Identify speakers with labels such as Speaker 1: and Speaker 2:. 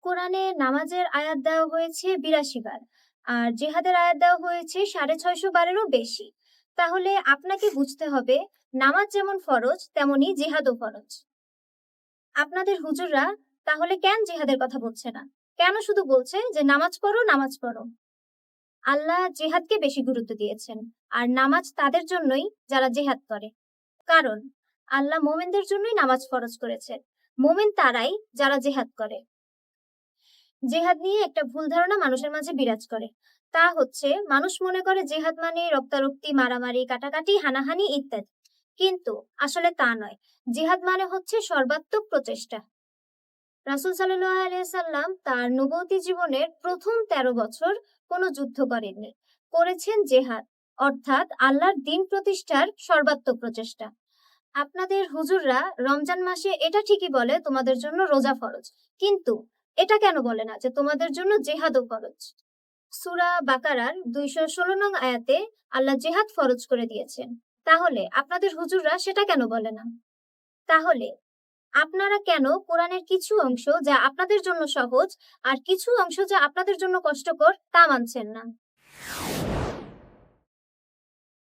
Speaker 1: কোরআনে নামাজের আয়াত দেওয়া হয়েছে ৮২ বার আর জিহাদের আয়াত দেওয়া হয়েছে ৬৫০ বারেরও বেশি। তাহলে আপনাকে বুঝতে হবে নামাজ যেমন ফরজ তেমনি জিহাদও ফরজ। আপনাদের হুজুররা তাহলে কেন জিহাদের কথা বলছে না? কেন শুধু বলছে যে নামাজ পড়ো নামাজ পড়ো? আল্লাহ জিহাদকে বেশি গুরুত্ব দিয়েছেন আর নামাজ তাদের জন্যই যারা জিহাদ করে। কারণ আল্লাহ মোমেনদের জন্যই নামাজ ফরজ করেছেন। মোমেন তারাই যারা জিহাদ করে। জেহাদ নিয়ে একটা ভুল ধারণা মানুষের মাঝে বিরাজ করে। তা হচ্ছে মানুষ মনে করে জেহাদ মানে রক্তারক্তি, মারামারি, কাটাকাটি, হানাহানি ইত্যাদি। কিন্তু আসলে তা নয়। জিহাদ মানে হচ্ছে সর্বাত্মক প্রচেষ্টা। রাসূল সাল্লাল্লাহু আলাইহি সাল্লাম তার নবুয়তি জীবনের প্রথম ১৩ বছর কোনো যুদ্ধ করেননি। করেছেন জেহাদ, অর্থাৎ আল্লাহর দ্বীন প্রতিষ্ঠার সর্বাত্মক প্রচেষ্টা। আপনাদের হুজুররা রমজান মাসে এটা ঠিকই বলে তোমাদের জন্য রোজা ফরজ, কিন্তু এটা কেন বলে না যে তোমাদের জন্য জেহাদও ফরজ? সূরা বাকারার ২১৬ নং আয়াতে আল্লাহ জেহাদ ফরজ করে দিয়েছেন। তাহলে আপনাদের হুজুররা সেটা কেন বলে না? তাহলে আপনারা কেন কোরআনের কিছু অংশ যা আপনাদের জন্য সহজ আর কিছু অংশ যা আপনাদের জন্য কষ্টকর তা মানছেন না?